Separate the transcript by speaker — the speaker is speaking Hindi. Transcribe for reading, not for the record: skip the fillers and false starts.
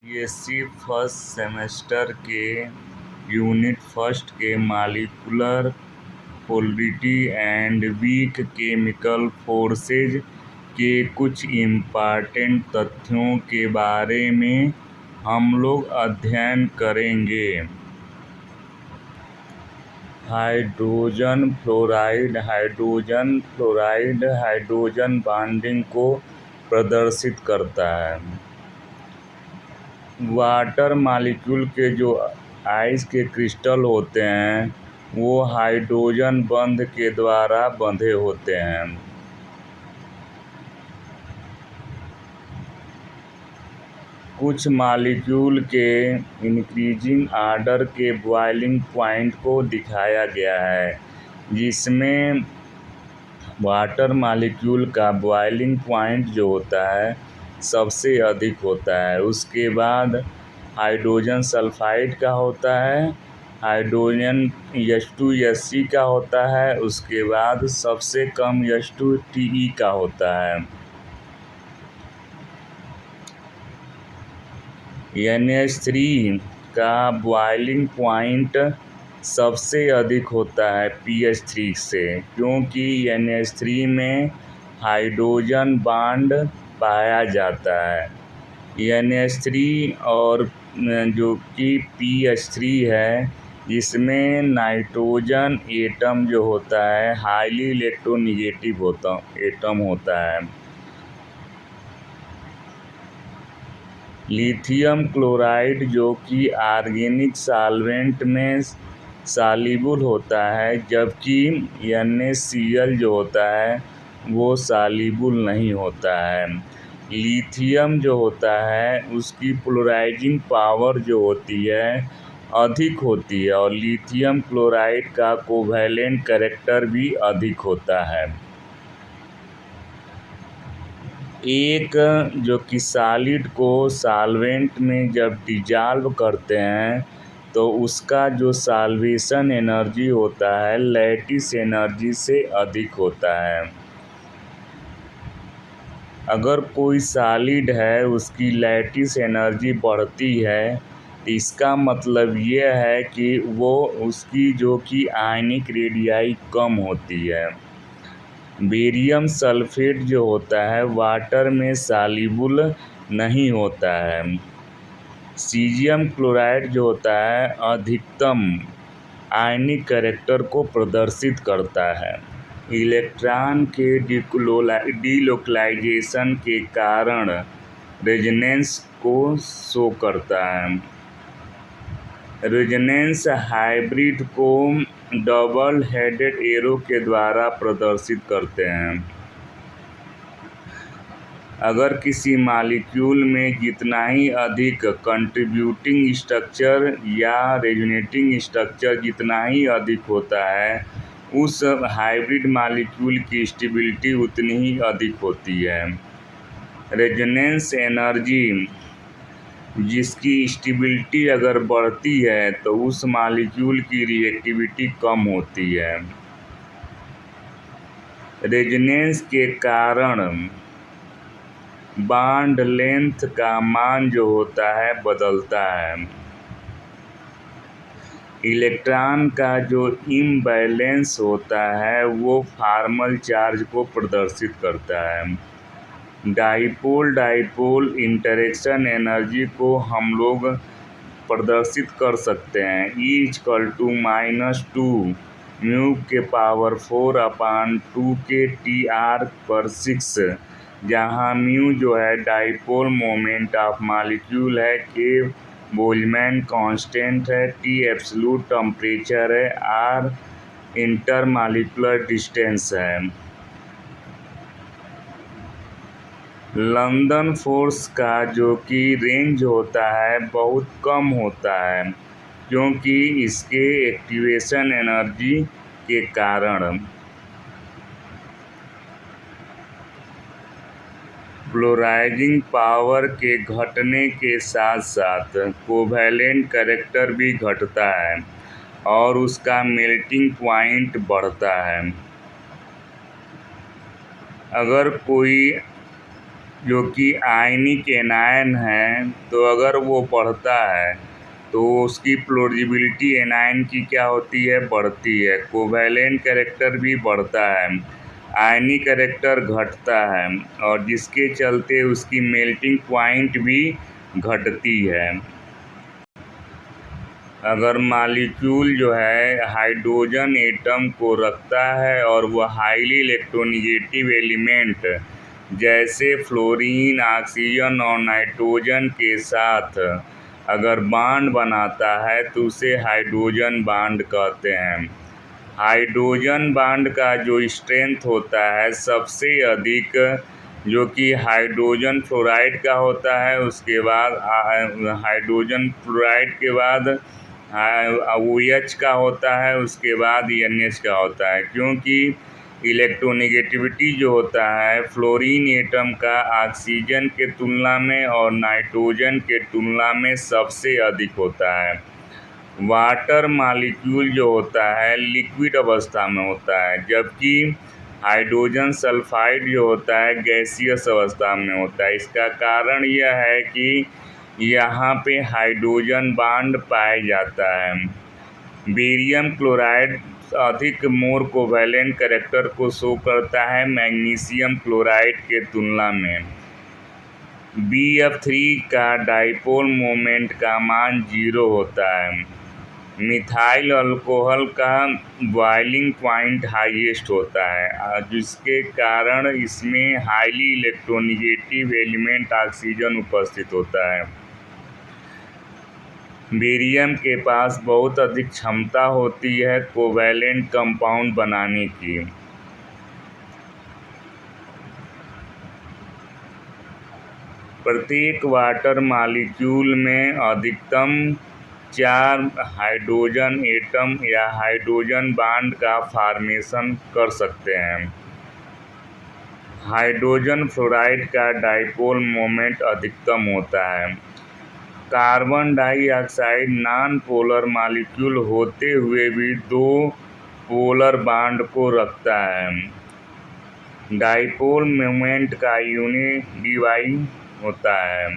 Speaker 1: बीएससी फर्स्ट सेमेस्टर के यूनिट फर्स्ट के molecular polarity and weak chemical forces के कुछ इम्पॉर्टेंट तथ्यों के बारे में हम लोग अध्ययन करेंगे। हाइड्रोजन फ्लोराइड हाइड्रोजन बॉन्डिंग को प्रदर्शित करता है। वाटर मॉलिक्यूल के जो आइस के क्रिस्टल होते हैं वो हाइड्रोजन बंध के द्वारा बंधे होते हैं। कुछ मॉलिक्यूल के इंक्रीजिंग ऑर्डर के बॉइलिंग पॉइंट को दिखाया गया है, जिसमें वाटर मॉलिक्यूल का बॉइलिंग पॉइंट जो होता है सबसे अधिक होता है। उसके बाद हाइड्रोजन सल्फाइड का होता है, हाइड्रोजन H2SC का होता है, उसके बाद सबसे कम H2TE का होता है। NH3 का बॉइलिंग पॉइंट सबसे अधिक होता है pH 3 से, क्योंकि NH3 में हाइड्रोजन बॉन्ड पाया जाता है। NH3 और जो कि pH 3 है, इसमें नाइट्रोजन एटम जो होता है हाईली इलेक्ट्रोनेगेटिव एटम होता है। लिथियम क्लोराइड जो कि ऑर्गेनिक सॉल्वेंट में सॉल्युबल होता है, जबकि NaCl जो होता है वो सॉल्युबल नहीं होता है। लिथियम जो होता है उसकी पोलराइजिंग पावर जो होती है अधिक होती है और लिथियम क्लोराइड का कोवैलेंट कैरेक्टर भी अधिक होता है। एक जो कि सॉलिड को सॉल्वेंट में जब डिजॉल्व करते हैं तो उसका जो सॉल्वेशन एनर्जी होता है लैटिस एनर्जी से अधिक होता है। अगर कोई सॉलिड है उसकी लैटिस एनर्जी बढ़ती है तो इसका मतलब ये है कि वो उसकी जो कि आयनिक रेडियाई कम होती है। बेरियम सल्फेट जो होता है वाटर में सॉल्युबल नहीं होता है। सीजियम क्लोराइड जो होता है अधिकतम आयनिक कैरेक्टर को प्रदर्शित करता है। इलेक्ट्रॉन के डीलोकलाइजेशन के कारण रेजोनेंस को शो करता है। रेजोनेंस हाइब्रिड को डबल हेडेड एरो के द्वारा प्रदर्शित करते हैं। अगर किसी मॉलिक्यूल में जितना ही अधिक कंट्रीब्यूटिंग स्ट्रक्चर या रेजोनेटिंग स्ट्रक्चर जितना ही अधिक होता है, उस हाइब्रिड मॉलिक्यूल की स्टेबिलिटी उतनी ही अधिक होती है। रेजोनेंस एनर्जी जिसकी स्टेबिलिटी अगर बढ़ती है तो उस मॉलिक्यूल की रिएक्टिविटी कम होती है। रेजोनेंस के कारण बॉन्ड लेंथ का मान जो होता है बदलता है। इलेक्ट्रॉन का जो इम्बैलेंस होता है वो फॉर्मल चार्ज को प्रदर्शित करता है। डाइपोल इंटरेक्शन एनर्जी को हम लोग प्रदर्शित कर सकते हैं E = (2 μ⁴/2 जहाँ म्यू जो है डाइपोल मोमेंट ऑफ मॉलिक्यूल है, K बोल्ट्जमैन कांस्टेंट है, T एब्सोल्यूट टेम्परेचर है, R इंटरमॉलिक्यूलर डिस्टेंस है। लंदन फोर्स का जो कि रेंज होता है बहुत कम होता है, क्योंकि इसके एक्टिवेशन एनर्जी के कारण। पोलराइजिंग पावर के घटने के साथ साथ कोवैलेंट कैरेक्टर भी घटता है और उसका मेल्टिंग पॉइंट बढ़ता है। अगर कोई जो कि आयनिक एनायन है, तो अगर वो बढ़ता है तो उसकी प्लोजिबिलिटी एनायन की क्या होती है, बढ़ती है। कोवैलेंट कैरेक्टर भी बढ़ता है, आयनिक कैरेक्टर घटता है, और जिसके चलते उसकी मेल्टिंग पॉइंट भी घटती है। अगर मॉलिक्यूल जो है हाइड्रोजन एटम को रखता है और वह हाईली इलेक्ट्रोनेगेटिव एलिमेंट जैसे फ्लोरीन, ऑक्सीजन और नाइट्रोजन के साथ अगर बॉन्ड बनाता है तो उसे हाइड्रोजन बॉन्ड कहते हैं। हाइड्रोजन बॉन्ड का जो स्ट्रेंथ होता है सबसे अधिक जो कि हाइड्रोजन फ्लोराइड का होता है, उसके बाद हाइड्रोजन फ्लोराइड के बाद OH का होता है, उसके बाद NH का होता है। क्योंकि इलेक्ट्रोनेगेटिविटी जो होता है फ्लोरीन एटम का ऑक्सीजन के तुलना में और नाइट्रोजन के तुलना में सबसे अधिक होता है। वाटर मॉलिक्यूल जो होता है लिक्विड अवस्था में होता है, जबकि हाइड्रोजन सल्फाइड जो होता है गैसियस अवस्था में होता है। इसका कारण यह है कि यहाँ पे हाइड्रोजन बॉन्ड पाया जाता है। बेरियम क्लोराइड अधिक मोर कोवैलेंट कैरेक्टर को शो करता है मैग्नीशियम क्लोराइड के तुलना में। BF3 का डाइपोल मोमेंट का मान 0 होता है। मिथाइल अल्कोहल का बॉइलिंग पॉइंट हाईएस्ट होता है, जिसके कारण इसमें हाईली इलेक्ट्रोनेगेटिव एलिमेंट ऑक्सीजन उपस्थित होता है। बेरियम के पास बहुत अधिक क्षमता होती है कोवैलेंट कंपाउंड बनाने की। प्रत्येक वाटर मॉलिक्यूल में अधिकतम 4 हाइड्रोजन एटम या हाइड्रोजन बॉन्ड का फॉर्मेशन कर सकते हैं। हाइड्रोजन फ्लोराइड का डाइपोल मोमेंट अधिकतम होता है। Carbon dioxide non polar molecule होते हुए भी 2 पोलर बॉन्ड को रखता है। डाइपोल मोमेंट का यूनिट dy होता है।